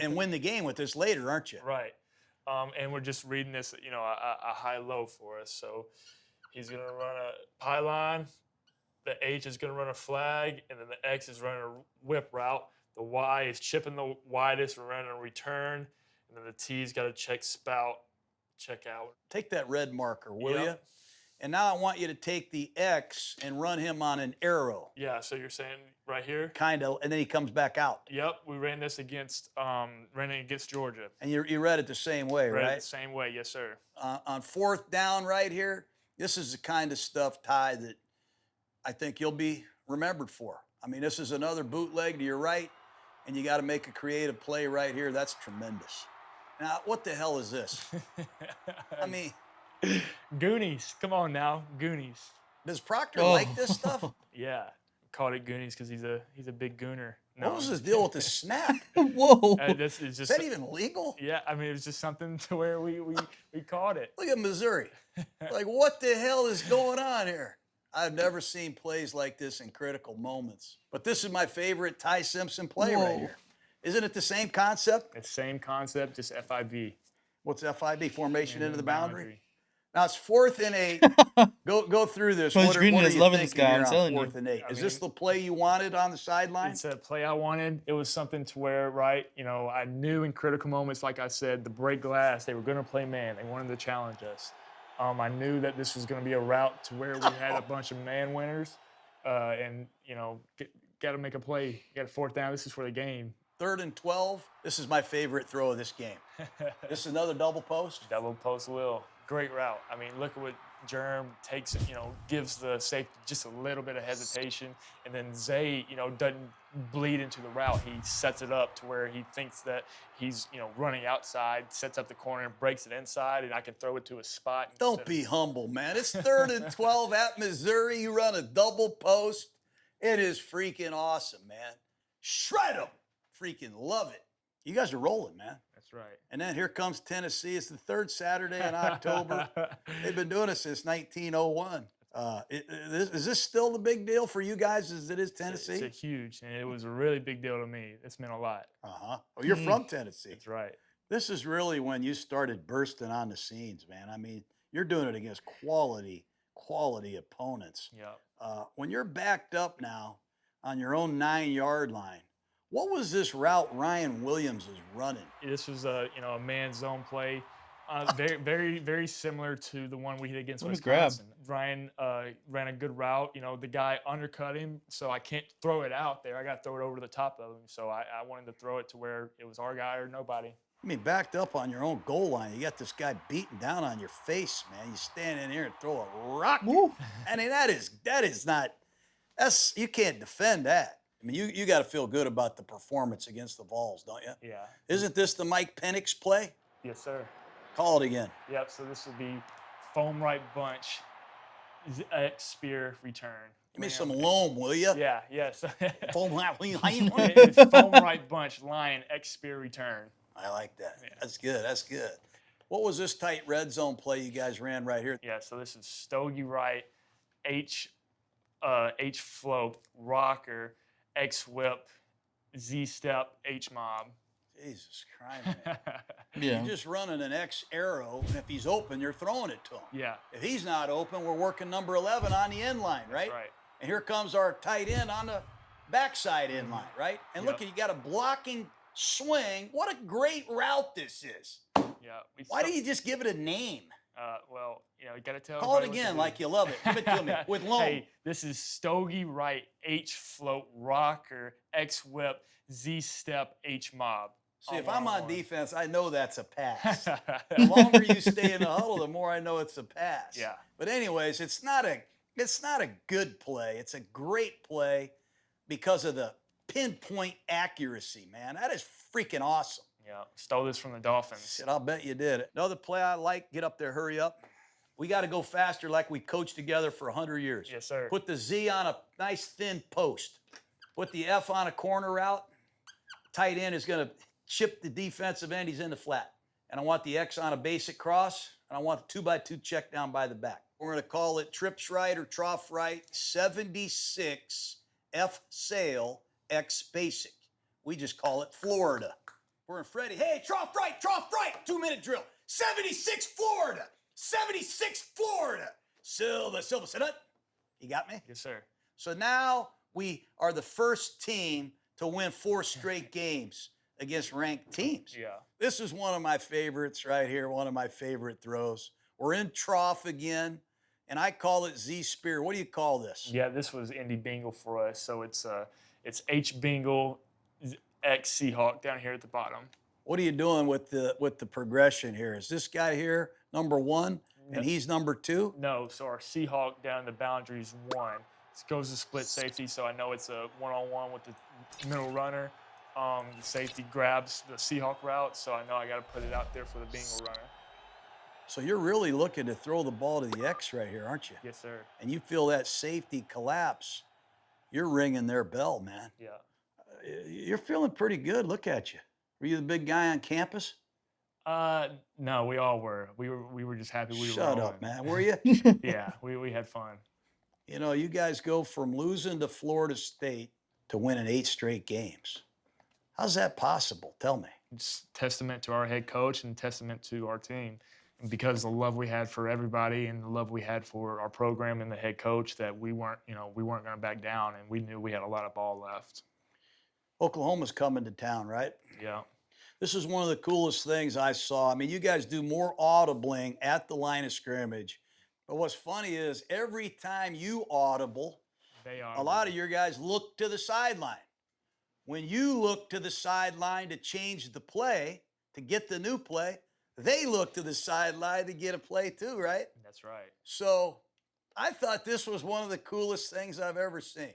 and win the game with this later, aren't you? Right. And we're just reading this, a high-low for us. So he's going to run a pylon. The H is going to run a flag, and then the X is running a whip route. The Y is chipping the widest, we're running a return, and then the T's got to check spout, check out. Take that red marker, will you? And now I want you to take the X and run him on an arrow. Yeah, so you're saying right here? Kind of, and then he comes back out. Yep, we ran this against Georgia. And you read it the same way, right? Read it the same way, yes, sir. On 4th down right here, this is the kind of stuff, Ty, that I think you'll be remembered for. I mean, this is another bootleg to your right, and you got to make a creative play right here. That's tremendous. Now, what the hell is this? I mean... Goonies. Come on now. Goonies. Does Proctor like this stuff? Yeah. Called it Goonies because he's a big gooner. No. What was his deal with the snap? Whoa. Is that even legal? Yeah, I mean, it was just something to where we caught it. Look at Missouri. Like, what the hell is going on here? I've never seen plays like this in critical moments. But this is my favorite Ty Simpson play right here. Isn't it the same concept? It's same concept, just FIB. What's FIB? Formation into the boundary? Now it's 4th and 8. Go through this. Coach Gruden is loving this guy. I'm telling you. 4th and 8. Is this the play you wanted on the sideline? It's a play I wanted. It was something to where, right, I knew in critical moments, like I said, the break glass, they were going to play man. They wanted to challenge us. I knew that this was going to be a route to where we had a bunch of man winners, and got to make a play. You got a 4th down. This is for the game. 3rd and 12. This is my favorite throw of this game. This is another double post. Double post will. Great route. I mean, look at what Germ takes, gives the safety just a little bit of hesitation. And then Zay, doesn't bleed into the route. He sets it up to where he thinks that he's, running outside, sets up the corner, and breaks it inside, and I can throw it to a spot. Don't be humble, man. It's 3rd and 12 at Missouri. You run a double post. It is freaking awesome, man. Shred them. Freaking love it. You guys are rolling, man. That's right. And then here comes Tennessee. It's the 3rd Saturday in October. They've been doing it since 1901. Is this still the big deal for you guys as it is Tennessee? It's huge, and it was a really big deal to me. It's meant a lot. Uh-huh. Oh, you're from Tennessee. That's right. This is really when you started bursting on the scenes, man. I mean, you're doing it against quality opponents. Yeah. When you're backed up now on your own 9-yard line, what was this route Ryan Williams is running? This was a man zone play. Very, very, very similar to the one we hit against What a grab. Wisconsin. Ryan ran a good route. You know, the guy undercut him, so I can't throw it out there. I got to throw it over the top of him. So I wanted to throw it to where it was our guy or nobody. I mean, backed up on your own goal line. You got this guy beating down on your face, man. You stand in here and throw a rock. Woo. I mean, that is not. You can't defend that. I mean, you got to feel good about the performance against the Vols, don't you? Yeah. Isn't this the Mike Penix play? Yes, sir. Call it again. Yep. So this will be foam right bunch, X spear return. Give me some loam, will you? Yeah. Yes. Foam It's foam right bunch line X spear return. I like that. Yeah. That's good. That's good. What was this tight red zone play you guys ran right here? Yeah. So this is stogie right, H float, rocker, X whip, Z step, H mob. Jesus Christ, man. Yeah. You're just running an X arrow, and if he's open, you're throwing it to him. Yeah. If he's not open, we're working number 11 on the end line, right? Right. And here comes our tight end on the backside end line, right? And look, you got a blocking swing. What a great route this is. Yeah. Why do you just give it a name? Well, you know, you got to tell. Call it everybody what to again do. like you love it. Give it to me with loam. Hey, this is stogie right, H float, rocker, X whip, Z step, H mob. See, if all I'm on one. defense, I know that's a pass. The longer you stay in the huddle, the more I know it's a pass. Yeah. But anyways, it's not a good play. It's a great play because of the pinpoint accuracy, man. That is freaking awesome. Yeah, stole this from the Dolphins. Shit, I'll bet you did it. Another play I like, get up there, hurry up. We got to go faster like we coached together for 100 years. Yes, sir. Put the Z on a nice thin post. Put the F on a corner route. Tight end is going to chip the defensive end. He's in the flat. And I want the X on a basic cross, and I want the 2x2 check down by the back. We're going to call it trips right or trough right, 76 F sail X basic. We just call it Florida. We're in Freddie. Hey, trough right, 2-minute drill. 76 Florida, 76 Florida. Silva, sit up. You got me? Yes, sir. So now we are the first team to win 4 straight games against ranked teams. Yeah. This is one of my favorites right here, one of my favorite throws. We're in trough again, and I call it Z Spear. What do you call this? Yeah, this was Indy Bingle for us. So it's H Bingle, X Seahawk down here at the bottom. What are you doing with the progression here? Is this guy here number 1 and he's number 2? No, so our Seahawk down the boundary is 1. It goes to split safety, so I know it's a one-on-one with the middle runner. The safety grabs the Seahawk route, so I know I got to put it out there for the Bingle runner. So you're really looking to throw the ball to the X right here, aren't you? Yes, sir. And you feel that safety collapse. You're ringing their bell, man. Yeah. You're feeling pretty good. Look at you. Were you the big guy on campus? No, we all were. We were just happy we were Shut rolling. up, man. Were you? Yeah, we had fun. You know, you guys go from losing to Florida State to winning 8 straight games. How's that possible? Tell me. It's testament to our head coach and testament to our team. And because of the love we had for everybody and the love we had for our program and the head coach, that we weren't going to back down, and we knew we had a lot of ball left. Oklahoma's coming to town, right? Yeah. This is one of the coolest things I saw. I mean, you guys do more audibling at the line of scrimmage. But what's funny is every time you audible, a lot of your guys look to the sideline. When you look to the sideline to change the play, to get the new play, they look to the sideline to get a play too, right? That's right. So I thought this was one of the coolest things I've ever seen.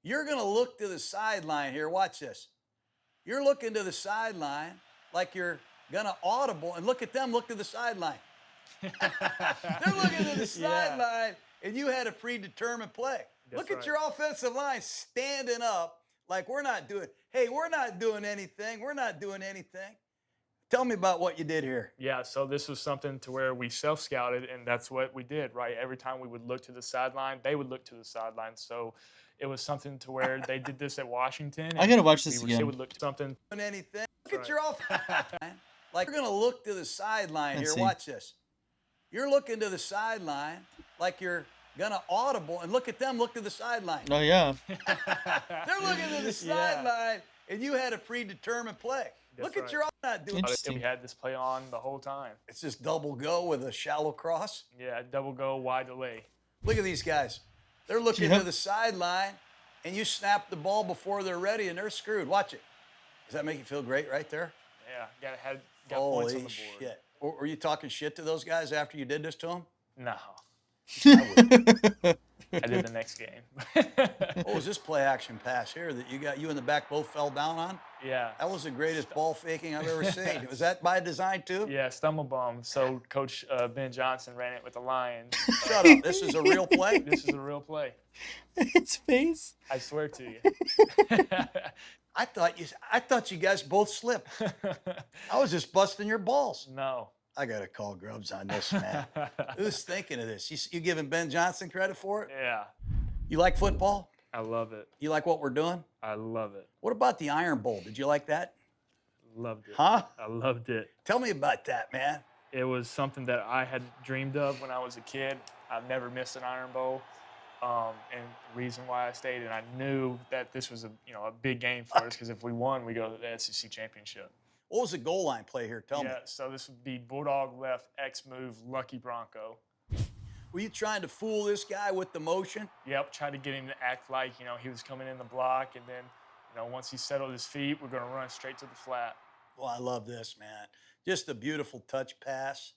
You're going to look to the sideline here. Watch this. You're looking to the sideline like you're going to audible, and look at them, look to the sideline. They're looking to the sideline, and you had a predetermined play. Look at your offensive line standing up like we're not doing anything. We're not doing anything. Tell me about what you did here. Yeah, so this was something to where we self-scouted, and that's what we did, right? Every time we would look to the sideline, they would look to the sideline. So it was something to where they did this at Washington. I got to watch this They again. would look to something. Anything. Look at your offensive line. Like you're going to look to the sideline here. Watch this. You're looking to the sideline like you're going to audible, and look at them, look to the sideline. Oh, yeah. They're looking to the sideline, and you had a predetermined play. Look at your not doing. Interesting. We had this play on the whole time. It's just double go with a shallow cross. Yeah, double go, wide delay. Look at these guys. They're looking Yep. to the sideline, and you snap the ball before they're ready, and they're screwed. Watch it. Does that make you feel great right there? Yeah, got points on Holy the board. shit. Were you talking shit to those guys after you did this to them? No, I did the next game. What was this play action pass here that you and the back both fell down on? Yeah. That was the greatest ball faking I've ever seen. Was that by design too? Yeah, stumble bump. So Coach Ben Johnson ran it with the Lions. Shut up. This is a real play? This is a real play. His face. I swear to you. I thought you guys both slipped. I was just busting your balls. No. I got to call Grubs on this, man. Who's thinking of this? You giving Ben Johnson credit for it? Yeah. You like football? I love it. You like what we're doing? I love it. What about the Iron Bowl? Did you like that? Loved it. Huh? I loved it. Tell me about that, man. It was something that I had dreamed of when I was a kid. I've never missed an Iron Bowl. And the reason why I stayed, and I knew that this was a big game for us because if we won, we go to the SEC championship. What was the goal line play here? Tell me. Yeah, so this would be Bulldog left, X move, Lucky Bronco. Were you trying to fool this guy with the motion? Yep, tried to get him to act like, he was coming in the block, and then, once he settled his feet, we're going to run straight to the flat. Well, I love this, man. Just a beautiful touch pass.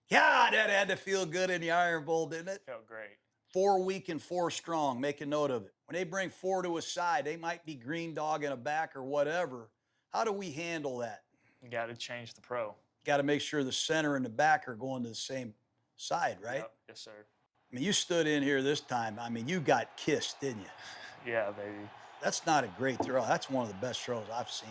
God, that had to feel good in the Iron Bowl, didn't it? Felt great. 4 weak and 4 strong. Make a note of it. When they bring 4 to a side, they might be green dog in a back or whatever. How do we handle that? You got to change the pro. Got to make sure the center and the back are going to the same side, right? Yep. Yes, sir. I mean, you stood in here this time. I mean, you got kissed, didn't you? Yeah, baby. That's not a great throw. That's one of the best throws I've seen.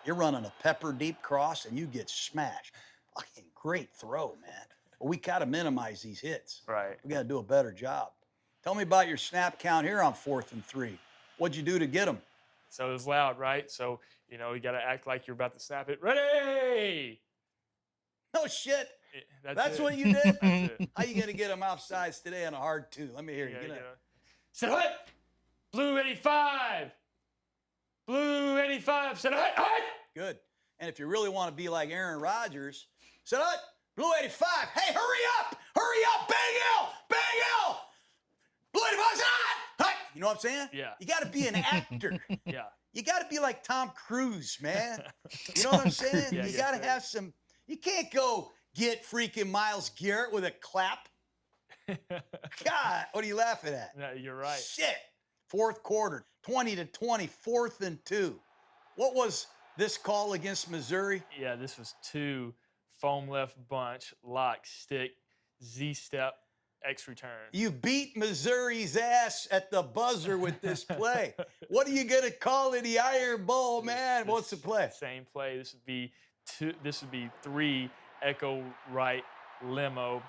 You're running a pepper deep cross and you get smashed. Fucking great throw, man. But we got to minimize these hits. Right. We got to do a better job. Tell me about your snap count here on 4th and 3. What'd you do to get them? So it was loud, right? So, you got to act like you're about to snap it. Ready! No shit. That's it. what you did? That's it. How you going to get them offsides today on a hard 2? Let me hear you. Yeah, Get yeah. it. Set hut! Blue 85! Blue 85! Set hut! Good. And if you really want to be like Aaron Rodgers, set up, Blue 85. Hey, hurry up! Hurry up! Bang L! Bang L! Blue 85, set hut! You know what I'm saying? Yeah. You got to be an actor. Yeah. You got to be like Tom Cruise, man. You know what I'm saying? Yeah, you yes, got to sir. have some. You can't go get freaking Myles Garrett with a clap. God, what are you laughing at? No, you're right. Shit. 4th quarter, 20-20, 4th and 2. What was this call against Missouri? Yeah, this was 2 foam left bunch, lock, stick, Z-step, X return. You beat Missouri's ass at the buzzer with this play. What are you going to call it, the Iron Bowl, man? What's the play? Same play. This would be 2. This would be 3 echo right limo,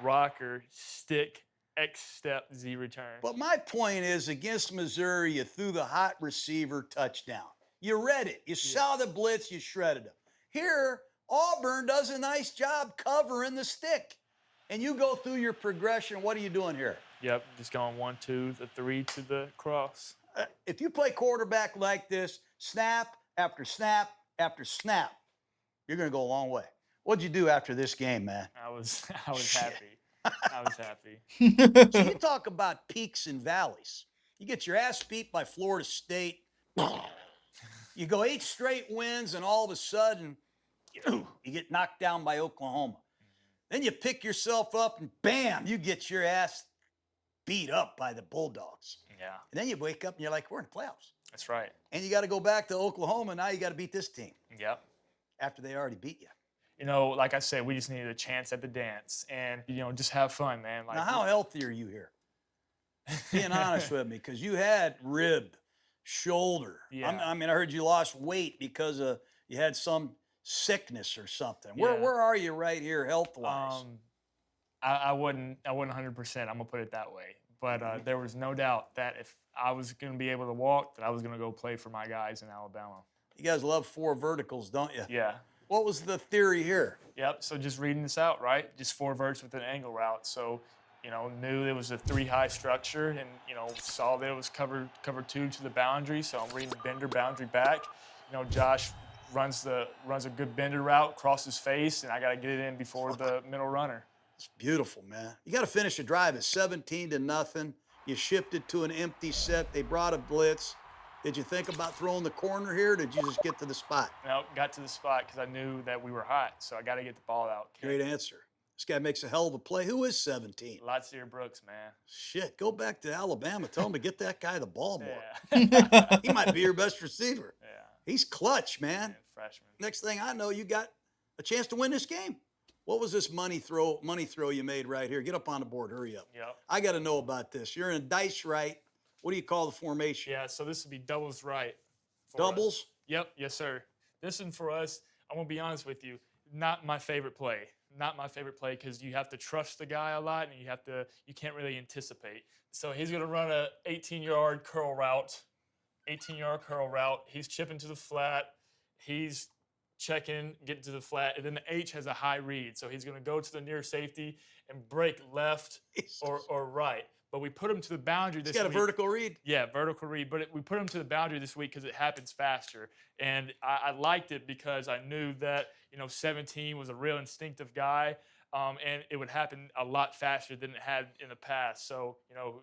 rocker, stick, X step, Z return. But my point is, against Missouri, you threw the hot receiver touchdown. You read it. You saw the blitz. You shredded them. Here, Auburn does a nice job covering the stick. And you go through your progression. What are you doing here? Yep, just going 1, 2, the 3 to the cross. If you play quarterback like this, snap after snap after snap, you're going to go a long way. What'd you do after this game, man? I was happy. I was happy. So you talk about peaks and valleys. You get your ass beat by Florida State. You go 8 straight wins, and all of a sudden, you get knocked down by Oklahoma. Then you pick yourself up, and bam, you get your ass beat up by the Bulldogs. Yeah, And then you wake up, and you're like, we're in the playoffs. that's right. And you got to go back to Oklahoma. Now you got to beat this team Yep. after they already beat you. Like I said, we just needed a chance at the dance and, just have fun, man. Like, Now, how healthy are you here? Being honest with me, because you had rib, shoulder. Yeah. I heard you lost weight because you had some sickness or something. Yeah. Where are you right here, health-wise? I wasn't 100%. I'm gonna put it that way. But there was no doubt that if I was gonna be able to walk, that I was gonna go play for my guys in Alabama. You guys love 4 verticals, don't you? Yeah. What was the theory here? Yep. So just reading this out, right? Just 4 verts with an angle route. So, knew it was a 3 high structure, and saw that it was cover 2 to the boundary. So I'm reading bender boundary back. Josh runs a good bender route, crosses face, and I got to get it in before the middle runner. It's beautiful, man. You got to finish the drive at 17-0. You shifted to an empty set. They brought a blitz. Did you think about throwing the corner here? Or did you just get to the spot? No, got to the spot because I knew that we were hot, so I got to get the ball out. Great answer. This guy makes a hell of a play. Who is 17? Latsier Brooks, man. Shit, go back to Alabama. Tell him to get that guy the ball more. Yeah. He might be your best receiver. Yeah. He's clutch, man. Yeah, freshman. Next thing I know, you got a chance to win this game. What was this money throw you made right here? Get up on the board. Hurry up. Yep. I got to know about this. You're in dice right. What do you call the formation? Yeah, so this would be doubles right. Doubles? Us. Yep, yes, sir. This one for us, I'm going to be honest with you, not my favorite play. Not my favorite play because you have to trust the guy a lot and you can't really anticipate. So he's going to run a 18-yard curl route. 18-yard curl route. He's chipping to the flat. He's checking, getting to the flat, and then the H has a high read. So he's going to go to the near safety and break left or right. But we put him to the boundary this week. He's got a vertical read? Yeah, vertical read. But we put him to the boundary this week because it happens faster. And I liked it because I knew that, 17 was a real instinctive guy. And it would happen a lot faster than it had in the past. So,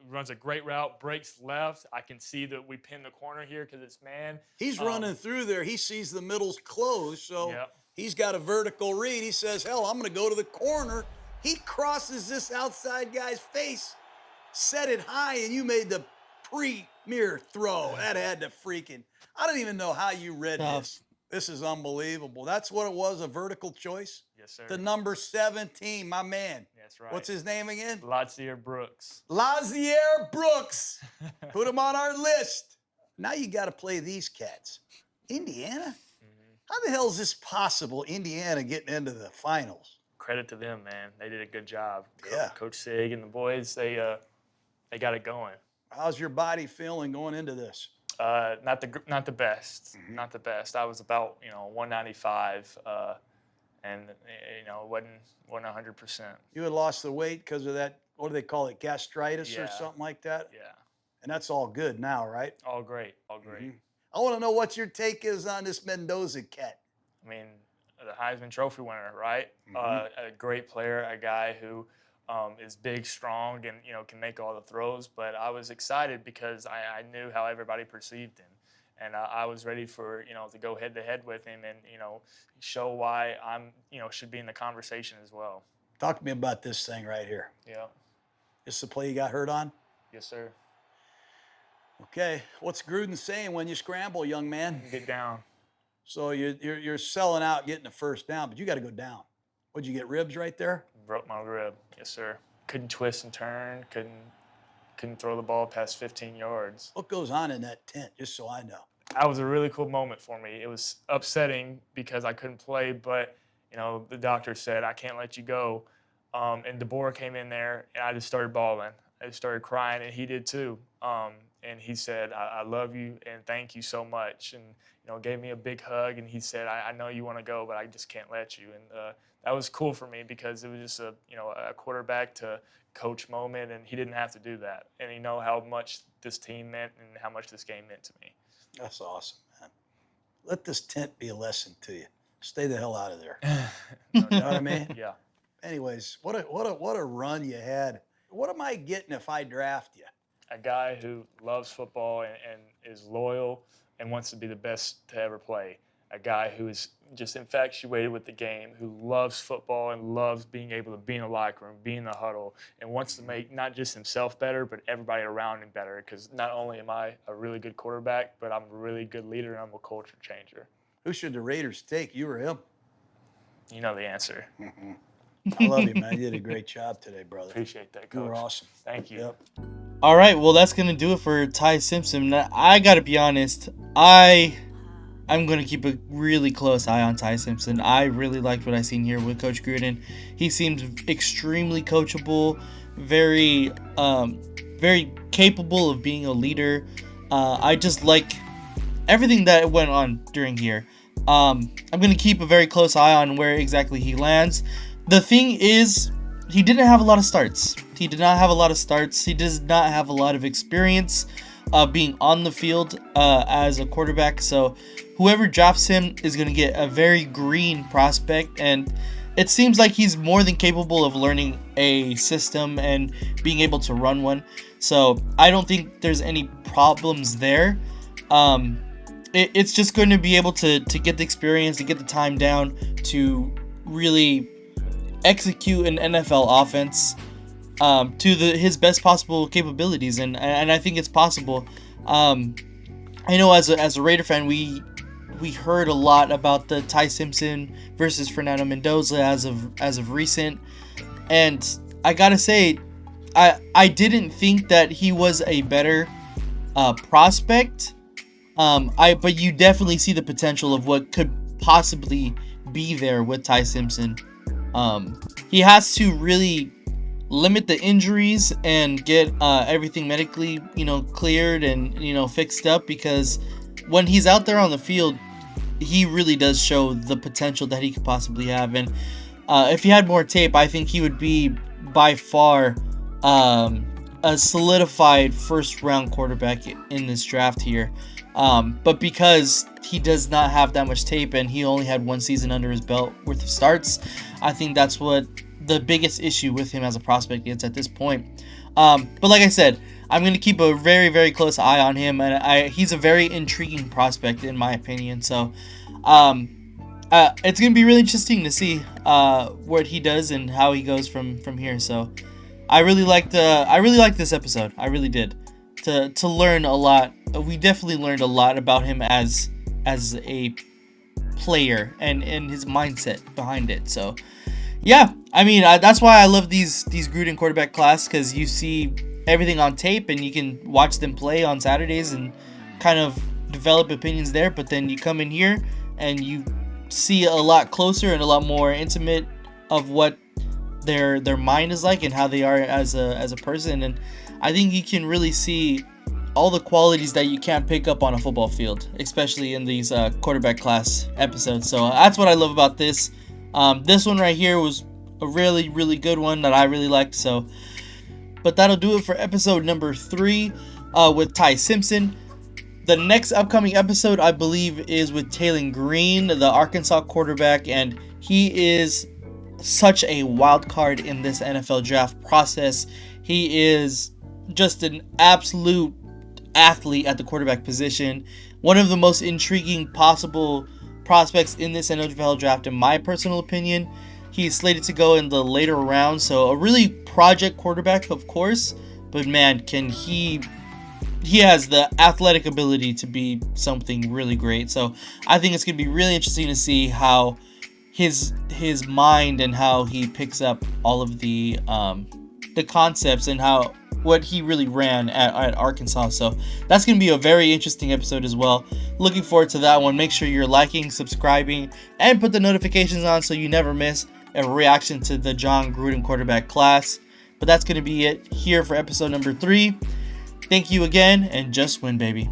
runs a great route, breaks left. I can see that we pin the corner here because it's man. He's running through there. He sees the middle's closed, so Yep. He's got a vertical read. He says, hell, I'm going to go to the corner. He crosses this outside guy's face, set it high, and you made the premier throw. That had to freaking – I don't even know how you read this. This is unbelievable. That's what it was, a vertical choice? Yes, sir. The number 17, my man. That's right. What's his name again? Latsier Brooks. Latsier Brooks. Put him on our list. Now you got to play these cats. Indiana? Mm-hmm. How the hell is this possible, Indiana getting into the finals? Credit to them, man. They did a good job. Yeah. Coach Sig and the boys, they got it going. How's your body feeling going into this? Not the best. Mm-hmm. Not the best. I was about 195, and it wasn't 100%. You had lost the weight because of that, what do they call it, gastritis or Yeah. something like that? Yeah. And that's all good now, right? All great. All great. Mm-hmm. I want to know what your take is on this Mendoza cat. I mean, the Heisman Trophy winner, right? Mm-hmm. A great player, a guy who is big, strong, and can make all the throws. But I was excited because I knew how everybody perceived him, and I was ready for to go head to head with him and show why I'm should be in the conversation as well. Talk to me about this thing right here. Yeah. This is the play you got hurt on? Yes, sir. Okay. What's Gruden saying when you scramble, young man? Get down. So you're selling out getting the first down, but you got to go down. What'd you get, ribs right there? Broke my rib. Yes, sir. Couldn't twist and turn. Couldn't throw the ball past 15 yards. What goes on in that tent, just so I know? That was a really cool moment for me. It was upsetting because I couldn't play, but the doctor said, I can't let you go. And DeBoer came in there, and I just started bawling. I just started crying, and he did too. And he said, I love you and thank you so much. And, gave me a big hug. And he said, I know you want to go, but I just can't let you. And that was cool for me because it was just a quarterback to coach moment. And he didn't have to do that. And he know how much this team meant and how much this game meant to me. That's awesome, man. Let this tent be a lesson to you. Stay the hell out of there. You know what I mean? Yeah. Anyways, what a run you had. What am I getting if I draft you? A guy who loves football and is loyal and wants to be the best to ever play. A guy who is just infatuated with the game, who loves football and loves being able to be in the locker room, be in the huddle, and wants to make not just himself better, but everybody around him better. Because not only am I a really good quarterback, but I'm a really good leader and I'm a culture changer. Who should the Raiders take, you or him? You know the answer. I love you, man. You did a great job today, brother. Appreciate that, Coach. You were awesome. Thank you. Yep. All right, well, that's going to do it for Ty Simpson. Now, I got to be honest, I'm going to keep a really close eye on Ty Simpson. I really liked what I seen here with Coach Gruden. He seems extremely coachable, very capable of being a leader. I just like everything that went on during here. I'm going to keep a very close eye on where exactly he lands. The thing is, he didn't have a lot of starts. He did not have a lot of starts. He does not have a lot of experience being on the field as a quarterback. So whoever drafts him is going to get a very green prospect, and it seems like he's more than capable of learning a system and being able to run one. So I don't think there's any problems there. It's just going to be able to get the experience, to get the time down, to really execute an NFL offense to his best possible capabilities, and I think it's possible. I know as a Raider fan, we heard a lot about the Ty Simpson versus Fernando Mendoza as of recent, and I gotta say, I didn't think that he was a better prospect. But you definitely see the potential of what could possibly be there with Ty Simpson. He has to really limit the injuries and get everything medically, cleared and fixed up, because when he's out there on the field, he really does show the potential that he could possibly have. And if he had more tape, I think he would be by far a solidified first-round quarterback in this draft here. But because he does not have that much tape and he only had one season under his belt worth of starts, I think that's what the biggest issue with him as a prospect is at this point. But like I said, I'm going to keep a very, very close eye on him, and he's a very intriguing prospect in my opinion. So it's going to be really interesting to see what he does and how he goes from here. So I really liked this episode. I really did. To learn a lot. We definitely learned a lot about him as a player and his mindset behind it. So yeah, I mean, that's why I love these Gruden quarterback class, because you see everything on tape and you can watch them play on Saturdays and kind of develop opinions there. But then you come in here and you see a lot closer and a lot more intimate of what their mind is like and how they are as a person. And I think you can really see all the qualities that you can't pick up on a football field, especially in these quarterback class episodes. So that's what I love about this. This one right here was a really, really good one that I really liked. So, but that'll do it for episode number 3 with Ty Simpson. The next upcoming episode, I believe, is with Taylor Green, the Arkansas quarterback, and he is such a wild card in this NFL draft process. He is just an absolute athlete at the quarterback position. One of the most intriguing possible prospects in this NFL draft, in my personal opinion. He's slated to go in the later rounds, so a really project quarterback, of course, but man, can he has the athletic ability to be something really great. So I think it's going to be really interesting to see how his mind and how he picks up all of the concepts and what he really ran at Arkansas. So that's going to be a very interesting episode as well. Looking forward to that one. Make sure you're liking, subscribing, and put the notifications on so you never miss a reaction to the Jon Gruden quarterback class. But that's going to be it here for episode number 3. Thank you again, and just win, baby.